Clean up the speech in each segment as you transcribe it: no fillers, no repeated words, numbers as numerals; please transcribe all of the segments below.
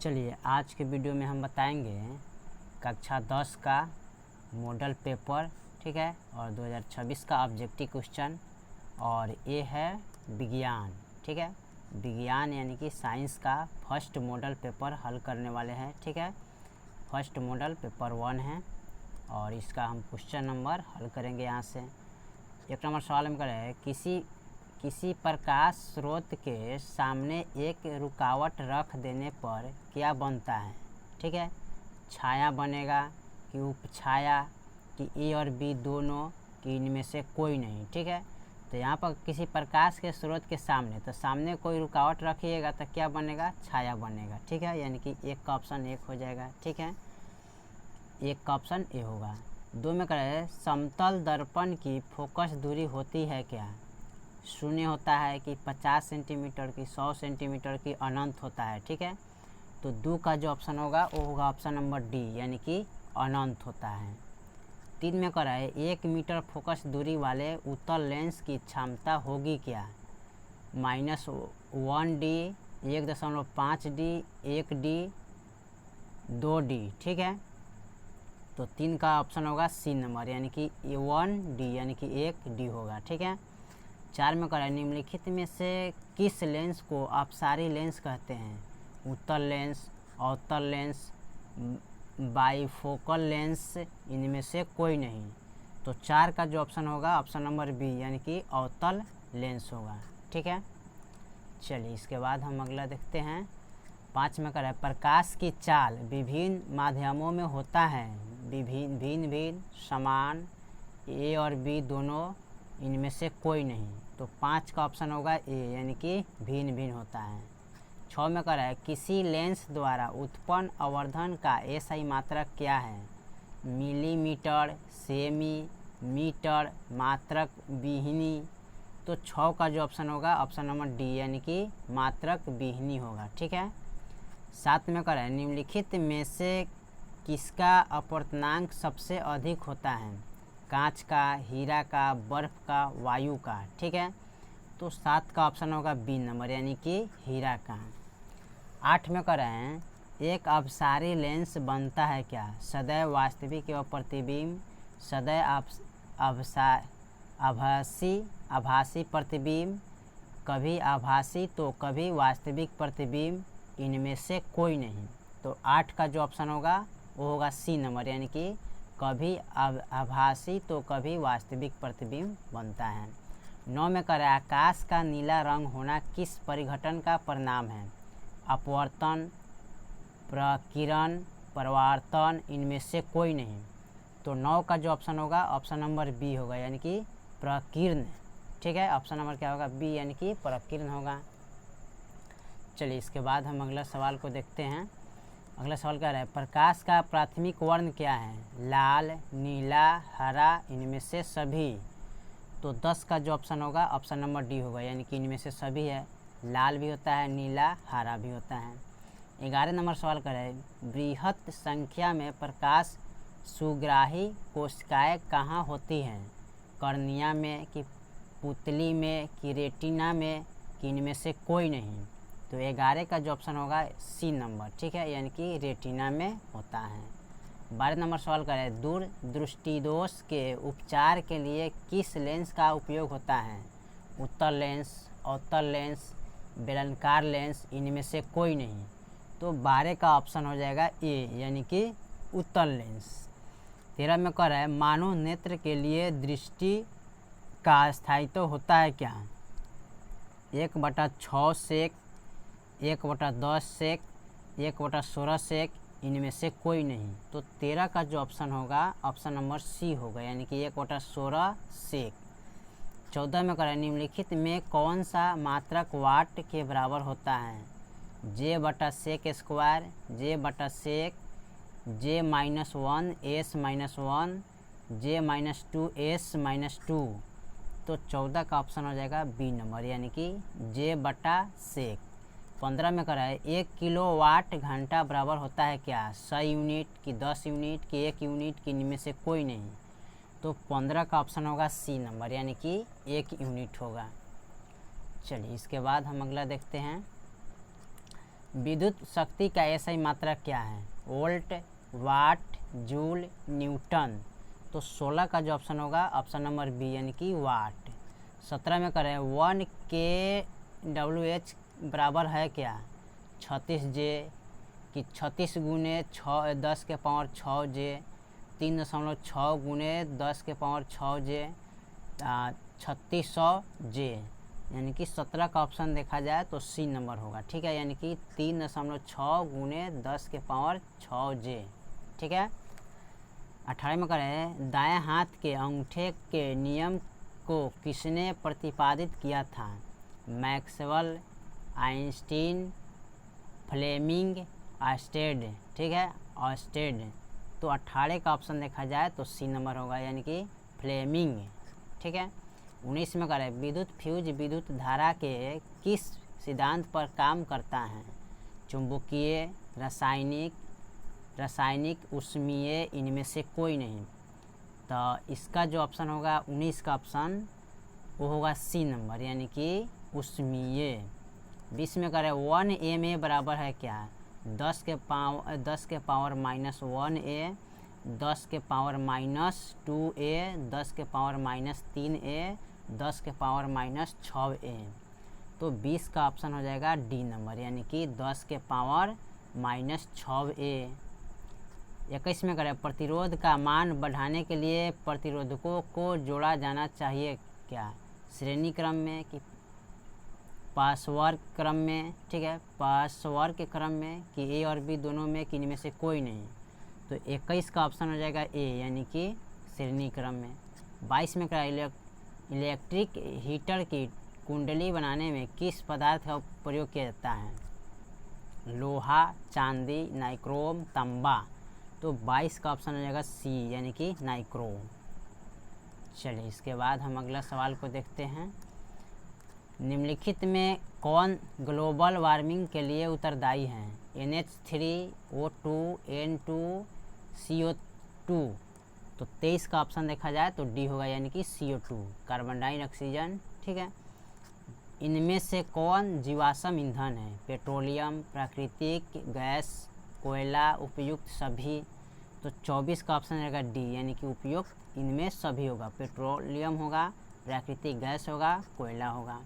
चलिए आज के वीडियो में हम बताएंगे कक्षा 10 का मॉडल पेपर, ठीक है, और 2026 का ऑब्जेक्टिव क्वेश्चन। और ये है विज्ञान, ठीक है, विज्ञान यानी कि साइंस का फर्स्ट मॉडल पेपर हल करने वाले हैं, ठीक है। फर्स्ट मॉडल पेपर 1 है और इसका हम क्वेश्चन नंबर हल करेंगे यहाँ से। एक नंबर सवाल हम करें, किसी प्रकाश स्रोत के सामने एक रुकावट रख देने पर क्या बनता है, ठीक है। छाया बनेगा कि उपछाया कि ए और बी दोनों कि इनमें से कोई नहीं, ठीक है। तो यहाँ पर किसी प्रकाश के स्रोत के सामने, तो सामने कोई रुकावट रखिएगा तो क्या बनेगा, छाया बनेगा, ठीक है। यानी कि एक का ऑप्शन एक हो जाएगा, ठीक है, एक का ऑप्शन ए होगा। 2 में करें, समतल दर्पण की फोकस दूरी होती है क्या, शून्य होता है कि 50 सेंटीमीटर की, 100 सेंटीमीटर की, अनंत होता है, ठीक है। तो 2 का जो ऑप्शन होगा वो होगा ऑप्शन नंबर डी, यानी कि अनंत होता है। 3 में करा है, 1 मीटर फोकस दूरी वाले उत्तल लेंस की क्षमता होगी क्या, -1D, 1.5D, 1D, 2D, ठीक है। तो 3 का ऑप्शन होगा सी नंबर, यानी कि 1D, यानी कि 1D होगा, ठीक है। 4 में करा, निम्नलिखित में से किस लेंस को अपसारी लेंस कहते हैं, उत्तल लेंस, अवतल लेंस, बाईफोकल लेंस, इनमें से कोई नहीं। तो 4 का जो ऑप्शन होगा ऑप्शन नंबर बी, यानी कि अवतल लेंस होगा, ठीक है। चलिए इसके बाद हम अगला देखते हैं। 5 में करा, प्रकाश की चाल विभिन्न माध्यमों में होता है, भिन्न समान, ए और बी दोनों, इनमें से कोई नहीं। तो 5 का ऑप्शन होगा ए, यानी कि भिन्न होता है। 6 में करा है, किसी लेंस द्वारा उत्पन्न आवर्धन का एसआई मात्रक क्या है, मिलीमीटर, सेमी, मीटर, मात्रक विहीनी। तो 6 का जो ऑप्शन होगा ऑप्शन नंबर डी, यानी कि मात्रक विहीनी होगा, ठीक है। 7 में करा है, निम्नलिखित में से किसका अपवर्तनांक सबसे अधिक होता है, कांच का, हीरा का, बर्फ का, वायु का, ठीक है। तो 7 का ऑप्शन होगा बी नंबर, यानी कि हीरा का। 8 में कर रहे हैं, एक अपसारी लेंस बनता है क्या, सदैव वास्तविक एवं प्रतिबिंब, सदैव आभासी प्रतिबिंब, कभी आभासी तो कभी वास्तविक प्रतिबिंब, इनमें से कोई नहीं। तो 8 का जो ऑप्शन होगा वो होगा सी नंबर, यानी कि कभी आभासी तो कभी वास्तविक प्रतिबिंब बनता है। 9 में करें, आकाश का नीला रंग होना किस परिघटन का परिणाम है, अपवर्तन, प्रकीर्णन, परावर्तन, इनमें से कोई नहीं। तो 9 का जो ऑप्शन होगा ऑप्शन नंबर बी होगा, यानी कि प्रकीर्ण, ठीक है। ऑप्शन नंबर क्या होगा, बी, यानी कि प्रकीर्ण होगा। चलिए इसके बाद हम अगला सवाल को देखते हैं। अगला सवाल क्या है, प्रकाश का प्राथमिक वर्ण क्या है, लाल, नीला, हरा, इनमें से सभी। तो 10 का जो ऑप्शन होगा ऑप्शन नंबर डी होगा, यानी कि इनमें से सभी है, लाल भी होता है, नीला, हरा भी होता है। 11 नंबर सवाल करें, बृहत संख्या में प्रकाश सुग्राही कोशिकाएं कहाँ होती हैं, कर्निया में कि पुतली में कि रेटिना में, कि इनमें से कोई नहीं। तो 11 का जो ऑप्शन होगा सी नंबर, ठीक है, यानी कि रेटिना में होता है। 12 नंबर सवाल करें, दूर दृष्टिदोष के उपचार के लिए किस लेंस का उपयोग होता है, उत्तल लेंस, अवतल लेंस, बेलनाकार लेंस, इनमें से कोई नहीं। तो 12 का ऑप्शन हो जाएगा ए, यानी कि उत्तल लेंस। 13 में कह रहा है, मानव नेत्र के लिए दृष्टि का स्थायित्व होता है क्या, 1/6 सेक, 1/10 सेक, 1/16 सेक, इनमें से कोई नहीं। तो 13 का जो ऑप्शन होगा ऑप्शन नंबर सी होगा, यानी कि 1/16 सेक। 14 में करें, निम्नलिखित में कौन सा मात्रक वाट के बराबर होता है, J/सेक square, J/सेक, J-1, S-1, J-2, S-2। तो 14 का ऑप्शन हो जाएगा बी नंबर, यानी कि J/सेक। 15 में करा है, 1 किलोवाट घंटा बराबर होता है क्या, 100 यूनिट की, 10 यूनिट की, 1 यूनिट की, इनमें से कोई नहीं। तो 15 का ऑप्शन होगा सी नंबर, यानी कि 1 यूनिट होगा। चलिए इसके बाद हम अगला देखते हैं। विद्युत शक्ति का एसआई मात्रा क्या है? वोल्ट, वाट, जूल, न्यूटन। तो 16 का जो ऑप्शन होगा ऑप्शन नंबर बी यानी कि वाट। 17 में करें 1 kWh बराबर है क्या? 36 जे कि 36 गुने 6 10 के पावर 6 जे, 3.6 गुने 10 के पावर 6 जे, 3600 जे, यानी कि 17 का ऑप्शन देखा जाए तो सी नंबर होगा। ठीक है, यानी कि 3.6 गुने 10 के पावर 6 जे। ठीक है। 18 में करें दाएं हाथ के अंगूठे के नियम को किसने प्रतिपादित किया था? Maxwell, Einstein, Fleming, Oersted. ठीक है, ऑस्टेड। तो 18 का ऑप्शन देखा जाए तो सी नंबर होगा यानी कि फ्लेमिंग। ठीक है। 19 में करें विद्युत फ्यूज विद्युत धारा के किस सिद्धांत पर काम करता है? चुंबकीय, रासायनिक, ऊष्मीय, इनमें से कोई नहीं। तो इसका जो ऑप्शन होगा 19 का ऑप्शन वो होगा सी नंबर यानी कि ऊष्मीय। 20 में करें 1 ma बराबर है क्या? 10 के पावर -1a, 10 के पावर -2a, 10 के पावर -3a, 10 के पावर -6a। तो 20 का ऑप्शन हो जाएगा डी नंबर यानी कि 10 के पावर -6a। 21 में करें प्रतिरोध का मान बढ़ाने के लिए प्रतिरोधकों को जोड़ा जाना चाहिए क्या? श्रेणी क्रम में कि पार्श्वर्ग क्रम में? ठीक है, पार्श्वर्ग के क्रम में कि ए और बी दोनों में कि इनमें से कोई नहीं। तो 21 का ऑप्शन हो जाएगा ए यानी कि श्रेणी क्रम में। 22 में करा इलेक्ट्रिक हीटर की कुंडली बनाने में किस पदार्थ का प्रयोग किया जाता है? लोहा, चांदी, नाइक्रोम, तांबा। तो 22 का ऑप्शन हो जाएगा सी यानी कि नाइक्रोम। चलिए इसके बाद हम अगला सवाल को देखते हैं। निम्नलिखित में कौन ग्लोबल वार्मिंग के लिए उत्तरदायी है? NH3O2, N2, CO2। तो 23 का ऑप्शन देखा जाए तो डी होगा यानी कि CO2, कार्बन डाइऑक्सीजन। ठीक है। इनमें से कौन जीवाश्म ईंधन है? पेट्रोलियम, प्राकृतिक गैस, कोयला, उपयुक्त सभी। तो 24 का ऑप्शन रहेगा डी यानी कि उपयुक्त इनमें सभी होगा। पेट्रोलियम होगा, प्राकृतिक गैस होगा, कोयला होगा।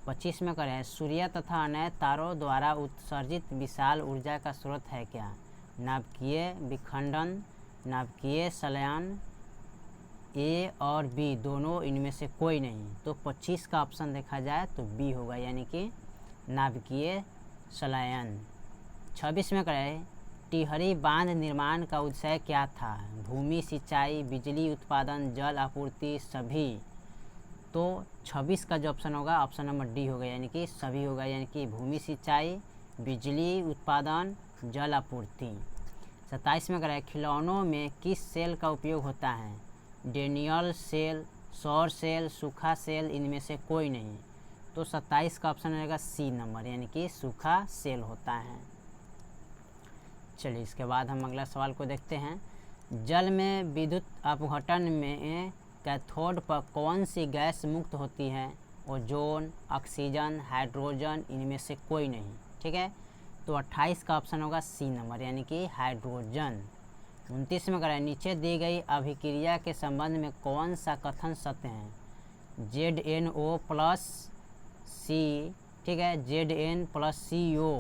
25 में करें सूर्य तथा अन्य तारों द्वारा उत्सर्जित विशाल ऊर्जा का स्रोत है क्या? नाभिकीय विखंडन, नाभिकीय संलयन, ए और बी दोनों, इनमें से कोई नहीं। तो 25 का ऑप्शन देखा जाए तो बी होगा यानी कि नाभिकीय संलयन। 26 में करें टिहरी बांध निर्माण का उद्देश्य क्या था? भूमि सिंचाई, बिजली उत्पादन, जल आपूर्ति, सभी। तो 26 का जो ऑप्शन होगा ऑप्शन नंबर डी होगा यानी कि सभी होगा, यानी कि भूमि सिंचाई, बिजली उत्पादन, जल आपूर्ति। 27 में करें खिलौनों में किस सेल का उपयोग होता है? डेनियल सेल, सौर सेल, सूखा सेल, इनमें से कोई नहीं। तो 27 का ऑप्शन रहेगा सी नंबर यानी कि सूखा सेल होता है। चलिए इसके बाद हम अगला सवाल को देखते हैं। जल में विद्युत अपघटन में कैथोड पर कौन सी गैस मुक्त होती है? ओजोन, ऑक्सीजन, हाइड्रोजन, इनमें से कोई नहीं। ठीक है। तो 28 का ऑप्शन होगा सी नंबर यानी कि हाइड्रोजन। 29 में करें नीचे दी गई अभिक्रिया के संबंध में कौन सा कथन सत्य है? ZnO प्लस सी, ठीक है, Zn प्लस CO,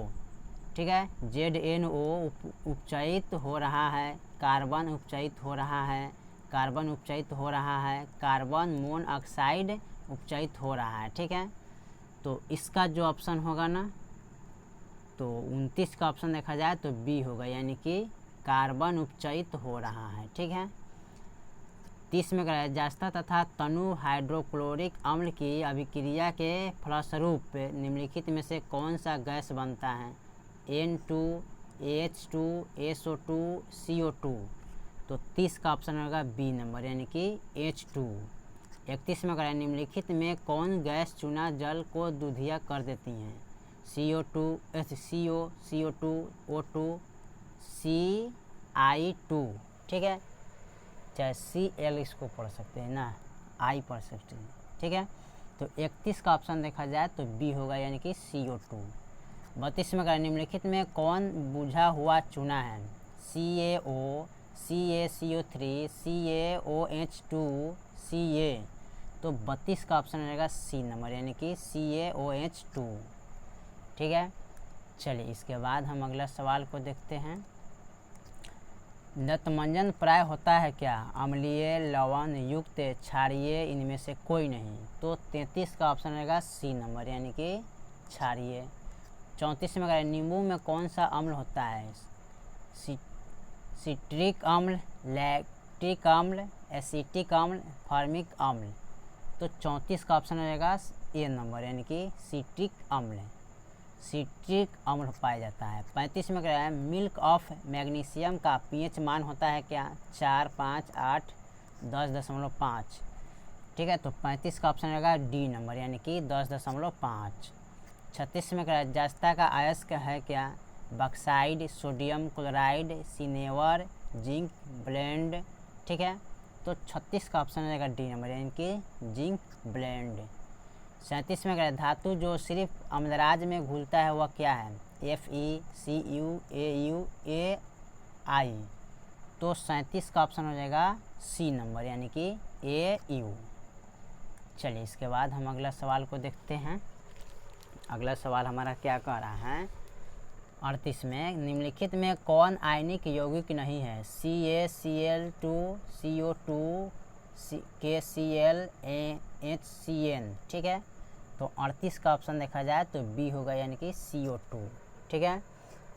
ठीक है, ZnO उपचयित हो रहा है, कार्बन उपचयित हो रहा है, कार्बन उपचयित हो रहा है, कार्बन मोनोऑक्साइड उपचयित हो रहा है। ठीक है। तो इसका जो ऑप्शन होगा ना, तो 29 का ऑप्शन देखा जाए तो बी होगा यानी कि कार्बन उपचयित हो रहा है। ठीक है। 30 में कराया जास्ता तथा तनु हाइड्रोक्लोरिक अम्ल की अभिक्रिया के फलस्वरूप निम्नलिखित में से कौन सा गैस बनता है? N2, H2, SO2, CO2। तो 30 का ऑप्शन होगा बी नंबर यानी कि H2। 31 में कराया निम्नलिखित में कौन गैस चूना जल को दूधिया कर देती हैं? CO2, CO, CO2, O2, CI2। ठीक है, चाहे CL इसको पढ़ सकते हैं ना, I पढ़ सकते हैं। ठीक है। तो 31 का ऑप्शन देखा जाए तो बी होगा यानी कि CO2। 32 में करें निम्नलिखित में कौन बुझा हुआ चूना है? CaO, CaCO3, CaOH2, Ca। तो 32 का ऑप्शन रहेगा सी नंबर यानी कि CaOH2। ठीक है, चलिए इसके बाद हम अगला सवाल को देखते हैं। दंतमंजन प्राय होता है क्या? अम्लीय, लवण युक्त, क्षारीय, इनमें से कोई नहीं। तो 33 का ऑप्शन रहेगा सी नंबर यानी कि क्षारीय। 34 में करें नींबू में कौन सा अम्ल होता है? सिट्रिक अम्ल, लैक्टिक अम्ल, एसिटिक अम्ल, फॉर्मिक अम्ल। तो 34 का ऑप्शन रहेगा ए नंबर यानी कि सिट्रिक अम्ल। सिट्रिक अम्ल पाया जाता है। 35 में क्या है? मिल्क ऑफ मैग्नीशियम का पीएच मान होता है क्या? 4, 5, 8, 10.5। ठीक है, तो 35 का ऑप्शन रहेगा डी नंबर यानी कि 10.5। 36 में क्या है? जस्ता का अयस्क है क्या? Bauxite, sodium chloride, cinnabar, zinc blende. ठीक है, तो 36 का ऑप्शन रहेगा डी नंबर यानी कि जिंक ब्लेंड। 37 में क्या है? धातु जो सिर्फ अम्लराज में घुलता है वह क्या है? FeCu, Au, Ai। तो 37 का ऑप्शन हो जाएगा सी नंबर यानी कि Au। चलिए इसके बाद हम अगला सवाल को देखते हैं। अगला सवाल हमारा क्या कह रहा है? 38 में निम्नलिखित में कौन आयनिक यौगिक नहीं है? CaCl2, CO2, KCl, HCN। ठीक है, तो 38 का ऑप्शन देखा जाए तो बी होगा यानी कि CO2। ठीक है,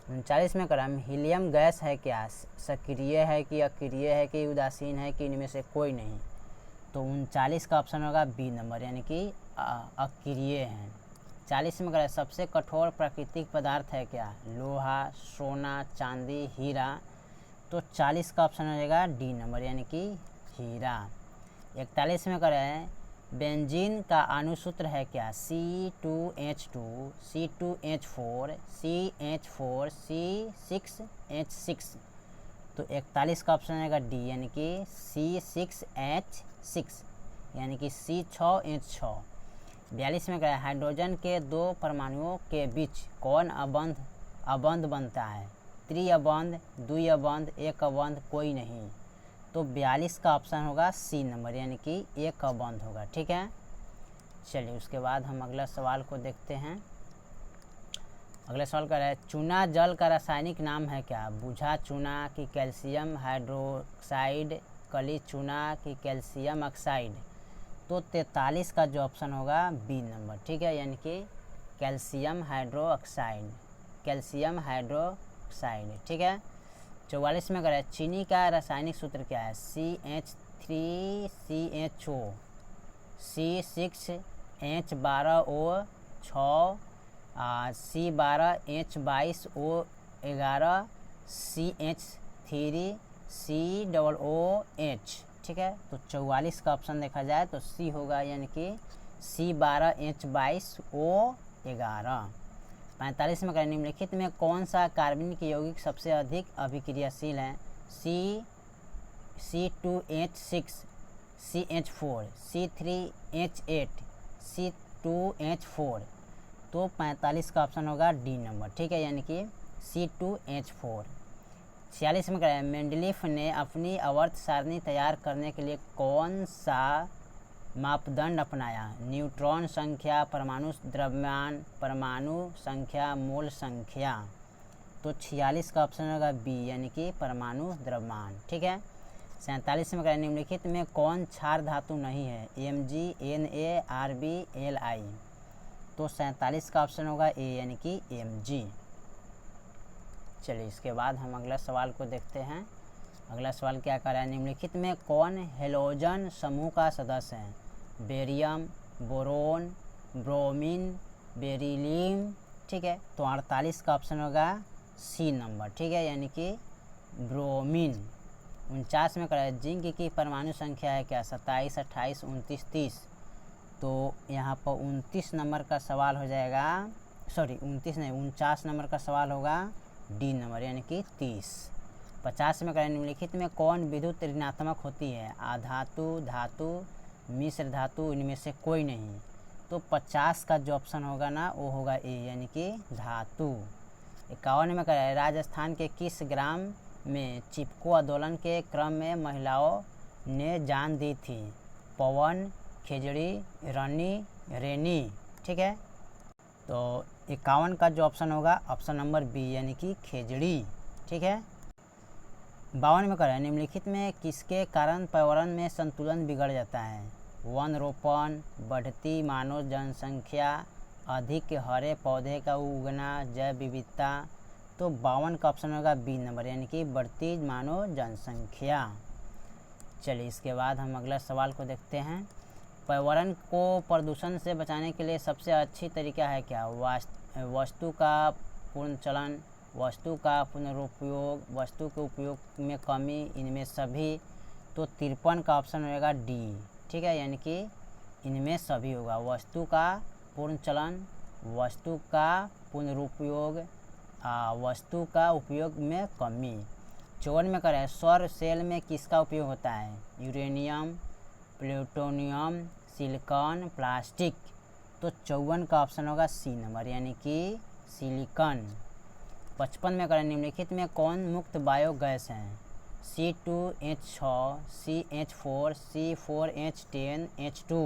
39 में क्रम हीलियम गैस है क्या? सक्रिय है कि अक्रिय है कि उदासीन है कि इनमें से कोई नहीं। तो 39 का ऑप्शन होगा बी नंबर यानी कि अक्रिय है। 40 में क्रम सबसे कठोर प्राकृतिक पदार्थ है क्या? लोहा, सोना, चांदी, हीरा। तो 40 का ऑप्शन हो जाएगा डी नंबर यानी कि हीरा। 41 में करें बेंजीन का अणुसूत्र है क्या? C2H2, C2H4, CH4, C6H6। तो 41 का ऑप्शन रहेगा डी यानी कि C6H6 यानी कि C6H6। 42 में क्या है? हाइड्रोजन के दो परमाणुओं के बीच कौन अबंध बनता है? त्रिअबंध, द्विअबंध, एक अबंध, कोई नहीं। तो 42 का ऑप्शन होगा सी नंबर यानी कि एक अबंध होगा। ठीक है, चलिए उसके बाद हम अगला सवाल को देखते हैं। अगला सवाल कर रहा है चूना जल का रासायनिक नाम है क्या? बुझा चूना की कैल्शियम हाइड्रोक्साइड, कली चूना की कैल्शियम ऑक्साइड। तो 43 का जो ऑप्शन होगा बी नंबर। ठीक है, यानी कि कैल्शियम हाइड्रोक्साइड, कैल्शियम हाइड्रोक्साइड। ठीक है, 44 में करें चीनी का रासायनिक सूत्र क्या है? CH3CHO, C6H12O6, C12H22O11, CH3COOH। ठीक है, तो 44 का ऑप्शन देखा जाए तो सी होगा यानी कि C12H22O11। 45 में करें निम्नलिखित में कौन सा कार्बनिक यौगिक सबसे अधिक अभिक्रियाशील है? C2H6, CH4, C3H8, C2H4। तो 45 का ऑप्शन होगा डी नंबर। ठीक है, यानी कि C2H4। 46 में करें मेंडलीफ ने अपनी आवर्त सारणी तैयार करने के लिए कौन सा मापदंड अपनाया? न्यूट्रॉन संख्या, परमाणु द्रव्यमान, परमाणु संख्या, मोल संख्या। तो 46 का ऑप्शन होगा बी यानी कि परमाणु द्रव्यमान। ठीक है, 47 में निम्नलिखित में कौन क्षार धातु नहीं है? Mg, Na, Rb, Li। तो 47 का ऑप्शन होगा ए यानी कि Mg। चलिए इसके बाद हम अगला सवाल को देखते हैं। अगला सवाल क्या कर रहा है? निम्नलिखित में कौन हेलोजन समूह का सदस्य है? Barium, boron, bromine, beryllium. ठीक है, तो 48 का ऑप्शन होगा सी नंबर। ठीक है, यानी कि ब्रोमीन। 49 में करें जिंक की परमाणु संख्या है क्या? 27, 28, 29, 30। तो यहाँ पर 29 नंबर का सवाल हो जाएगा, सॉरी 29 नहीं 49 नंबर का सवाल होगा डी नंबर यानी कि 30। 50 में करें निम्नलिखित में कौन विद्युत ऋणात्मक होती है? आधातु, धातु, मिश्र धातु, इनमें से कोई नहीं। तो 50 का जो ऑप्शन होगा ना वो होगा ए यानी कि धातु। 51 में कह रहा है राजस्थान के किस ग्राम में चिपको आंदोलन के क्रम में महिलाओं ने जान दी थी? पवन, खिजड़ी, रनी, रेनी। ठीक है, तो 51 का जो ऑप्शन होगा ऑप्शन नंबर बी यानी कि खेजड़ी। ठीक है, 52 में कह रहा है निम्नलिखित में किसके कारण पर्यावरण में संतुलन बिगड़ जाता है? वन रोपण, बढ़ती मानव जनसंख्या, अधिक हरे पौधे का उगना, जैव विविधता। तो 52 का ऑप्शन होगा बी नंबर यानी कि बढ़ती मानव जनसंख्या। चलिए इसके बाद हम अगला सवाल को देखते हैं। पर्यावरण को प्रदूषण से बचाने के लिए सबसे अच्छी तरीका है क्या? वस्तु का पुनर्चलन, वस्तु का पुनरुपयोग, वस्तु के उपयोग में कमी, इनमें सभी। तो 53 का ऑप्शन होगा डी। ठीक है, यानी कि इनमें सभी होगा। वस्तु का पुनर्चलन, वस्तु का पुनरुपयोग, वस्तु का उपयोग में कमी। 54 में करें सौर सेल में किसका उपयोग होता है? Uranium, plutonium, silicon, plastic. तो 54 का ऑप्शन होगा सी नंबर यानी कि सिलिकॉन। 55 में करें निम्नलिखित में कौन मुक्त बायोगैस है? C2H6, CH4, C4H10, H2।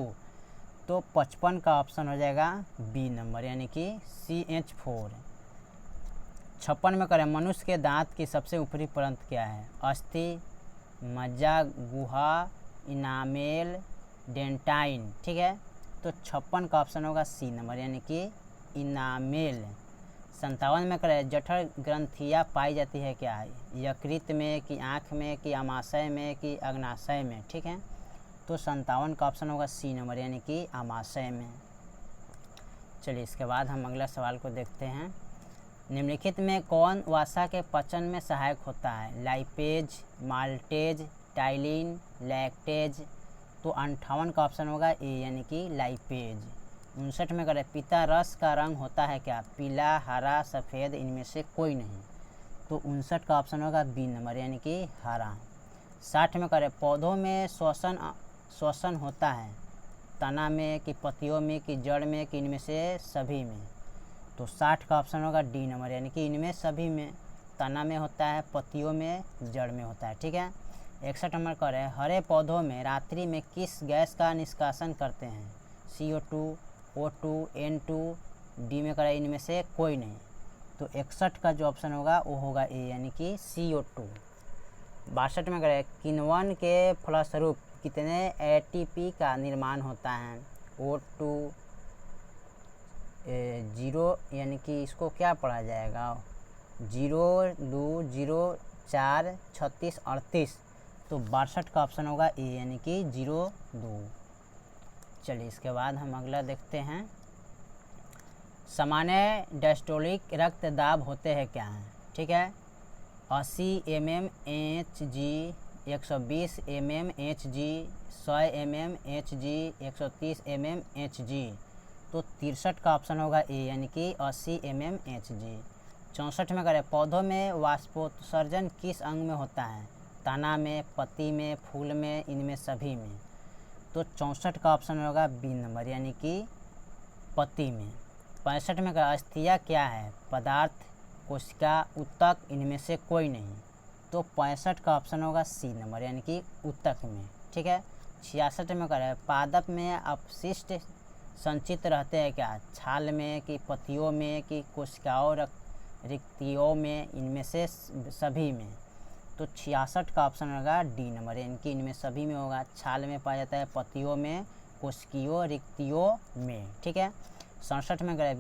तो 55 का ऑप्शन हो जाएगा बी नंबर यानी कि CH4। 56 में करें मनुष्य के दांत की सबसे ऊपरी परत क्या है? अस्थि, मज्जा, गुहा, इनामेल, डेंटाइन। ठीक है, तो 56 का ऑप्शन होगा सी नंबर यानी कि इनामेल। 57 में करें जठर ग्रंथियाँ पाई जाती है क्या है? यकृत में कि आँख में कि आमाशय में कि अग्नाशय में। ठीक है, तो 57 का ऑप्शन होगा सी नंबर यानी कि आमाशय में। चलिए इसके बाद हम अगला सवाल को देखते हैं। निम्नलिखित में कौन वसा के पचन में सहायक होता है? Lipase, maltase, ptyalin, lactase. तो 58 का ऑप्शन होगा ए यानी कि लाइपेज। 59 में करें पीता रस का रंग होता है क्या? पीला, हरा, सफ़ेद, इनमें से कोई नहीं। तो 59 का ऑप्शन होगा बी नंबर यानी कि हरा। 60 में करें पौधों में श्वसन होता है? तना में कि पत्तियों में कि जड़ में कि इनमें से सभी में। तो 60 का ऑप्शन होगा डी नंबर यानी कि इनमें सभी में। तना में होता है, पत्तियों में, जड़ में होता है। ठीक है, 61 नंबर करें हरे पौधों में रात्रि में किस गैस का निष्कासन करते हैं? CO2, O2, N2। डी में करें इनमें से कोई नहीं। तो 61 का जो ऑप्शन होगा वो होगा ए यानी कि CO2। 62 में करें किण्वन के फलस्वरूप कितने ATP का निर्माण होता है? O2 0 यानी कि इसको क्या पढ़ा जाएगा? 0, 2, 0, 4, 36, 38। तो 62 का ऑप्शन होगा ए यानी कि 0, 2। चलिए इसके बाद हम अगला देखते हैं। सामान्य डायस्टोलिक रक्तदाब होते हैं क्या हैं? ठीक है, 80 mmHg, 120 mmHg, 100 mmHg, 130 mmHg। तो 63 का ऑप्शन होगा ए यानी कि 80 mmHg। 64 में करें पौधों में वाष्पोत्सर्जन किस अंग में होता है? तना में, पत्ती में, फूल में, इनमें सभी में। तो 64 का ऑप्शन होगा बी नंबर यानी कि पत्ती में। 65 में करें अस्थिया क्या है? पदार्थ, कोशिका, ऊतक, इनमें से कोई नहीं। तो 65 का ऑप्शन होगा सी नंबर यानी कि ऊतक में। ठीक है, 66 में करें पादप में अपशिष्ट संचित रहते हैं क्या? छाल में कि पत्तियों में कि कोशिकाओं रिक्तियों में, इनमें से सभी में। तो 66 का ऑप्शन होगा डी नंबर यानी कि इनमें सभी में होगा। छाल में पाया जाता है, पत्तियों में, कोशिकीय रिक्तियों में। ठीक है, 67 में करें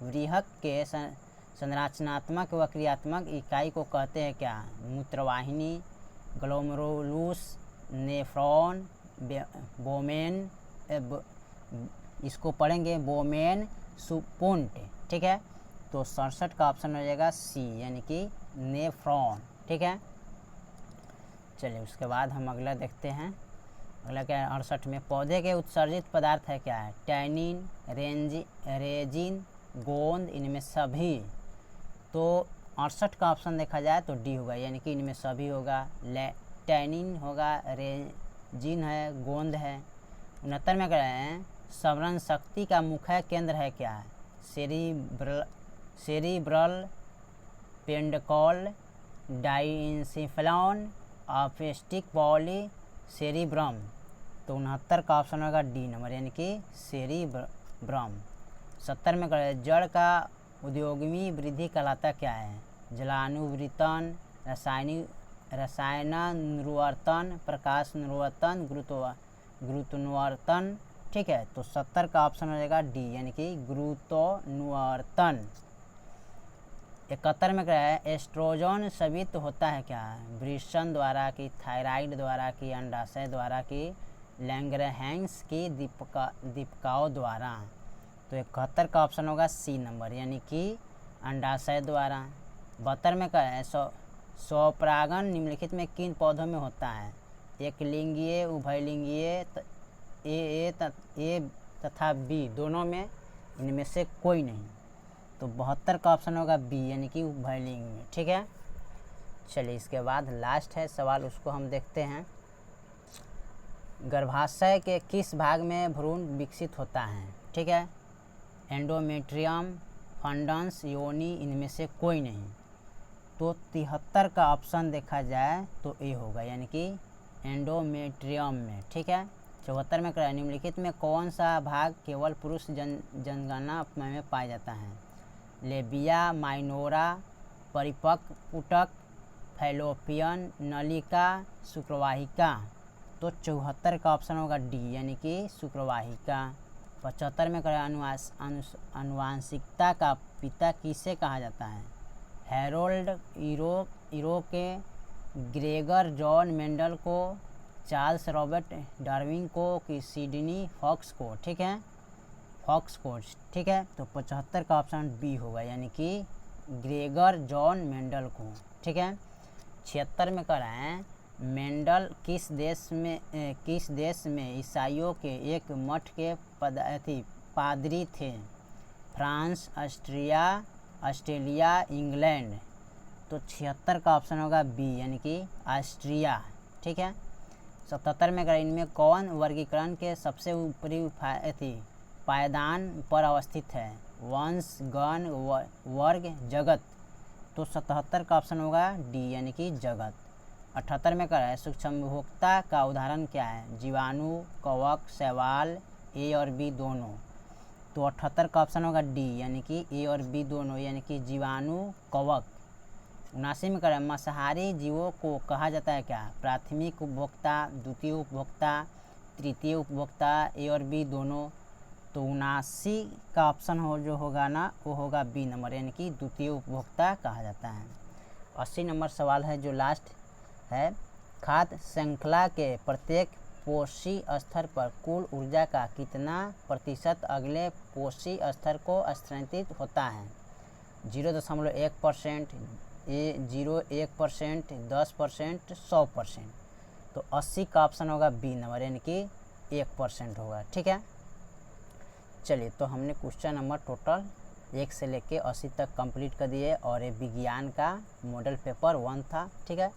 व्रीहक के संरचनात्मक व क्रियात्मक इकाई को कहते हैं क्या? मूत्रवाहिनी, ग्लोमेरुलस, नेफ्रॉन, बोमेन, इसको पढ़ेंगे बोमेन सुपुंट। ठीक है, तो 67 का ऑप्शन हो जाएगा सी यानी कि नेफ्रॉन। ठीक है, चलिए उसके बाद हम अगला देखते हैं। अगला क्या है? 68 में पौधे के उत्सर्जित पदार्थ है क्या है? टैनिन, रेजिन, गोंद, इनमें सभी। तो 68 का ऑप्शन देखा जाए तो डी होगा यानी कि इनमें सभी होगा। टैनिन होगा, रेजिन है, गोंद है। 69 में कह रहे हैं स्मरण शक्ति का मुख्य केंद्र है क्या है? Cerebral, peduncle, diencephalon, optic poly, cerebrum. तो 69 का ऑप्शन होगा डी नंबर यानी कि सेरिब्रम। 70 में जड़ का उद्योगमी वृद्धि कहलाता क्या है? जलानुवर्तन, रसायनानुवर्तन, प्रकाश अनुवर्तन, गुरुत्वानुवर्तन। ठीक है, तो 70 का ऑप्शन हो जाएगा डी यानी कि गुरुत्वानुवर्तन। 71 में क्या है? एस्ट्रोजन स्रावित होता है क्या? वृषण द्वारा कि, थायराइड द्वारा कि, अंडाशय द्वारा कि, लैंगरहैंस की दीपिकाओं द्वारा। तो 71 का ऑप्शन होगा सी नंबर यानी कि अंडाशय द्वारा। 72 में क्या है? स्वपरागण निम्नलिखित में किन पौधों में होता है? एक लिंगीय, उभयलिंगीय, ए तथा बी दोनों में, इनमें से कोई नहीं। तो 72 का ऑप्शन होगा बी यानी कि उभयलिंग में। ठीक है, चलिए इसके बाद लास्ट है सवाल, उसको हम देखते हैं। गर्भाशय के किस भाग में भ्रूण विकसित होता है? ठीक है, एंडोमेट्रियम, फंडस, योनि, इनमें से कोई नहीं। तो 73 का ऑप्शन देखा जाए तो ए होगा यानी कि एंडोमेट्रियम में। ठीक है, 74 में निम्नलिखित में कौन सा भाग केवल पुरुष जनगणना में पाया जाता है? लेबिया माइनोरा, परिपक्व ऊतक, फैलोपियन नलिका, शुक्रवाहिका। तो 74 का ऑप्शन होगा डी यानी कि शुक्रवाहिका। 75 में आनुवांशिकता का पिता किसे कहा जाता है? हैरोल्ड इरोके, ग्रेगर जॉन मेंडल को, चार्ल्स रॉबर्ट डार्विन को कि सिडनी फॉक्स को। ठीक है, फॉक्स को। ठीक है, तो 75 का ऑप्शन बी होगा यानी कि ग्रेगर जॉन मेंडल को। ठीक है, 76 में कह रहे हैं मेंडल किस देश में ईसाइयों के एक मठ के पादरी थे? France, Australia, England. तो 76 का ऑप्शन होगा बी यानी कि ऑस्ट्रिया। ठीक है, 77 में इनमें कौन वर्गीकरण के सबसे ऊपरी पायदान पर अवस्थित है? वंश, गण, वर्ग, जगत। तो 77 का ऑप्शन होगा डी यानी कि जगत। 78 में है सूक्ष्मभोक्ता का उदाहरण क्या है? जीवाणु, कवक, शैवाल, ए और बी दोनों। तो 78 का ऑप्शन होगा डी यानी कि ए और बी दोनों यानी कि जीवाणु, कवक। 79 में मांसाहारी जीवों को कहा जाता है क्या? प्राथमिक उपभोक्ता, द्वितीय उपभोक्ता, तृतीय उपभोक्ता, ए और बी दोनों। तो 79 का ऑप्शन जो होगा ना वो होगा बी नंबर यानी कि द्वितीय उपभोक्ता कहा जाता है। 80 नंबर सवाल है जो लास्ट है, खाद्य श्रृंखला के प्रत्येक पोषी स्तर पर कुल ऊर्जा का कितना प्रतिशत अगले पोषी स्तर को स्थानांतरित होता है? 0.1%, 0.1%, 10%, 100%। तो 80 का ऑप्शन होगा बी नंबर यानी कि 1% होगा। ठीक है, चलिए तो हमने क्वेश्चन नंबर टोटल 1 से लेके 80 तक कंप्लीट कर दिए और ये विज्ञान का मॉडल पेपर 1 था। ठीक है,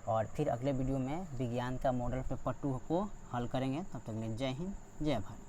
और फिर अगले वीडियो में विज्ञान का मॉडल पेपर 2 को हल करेंगे। तब तक जय हिंद, जय भारत।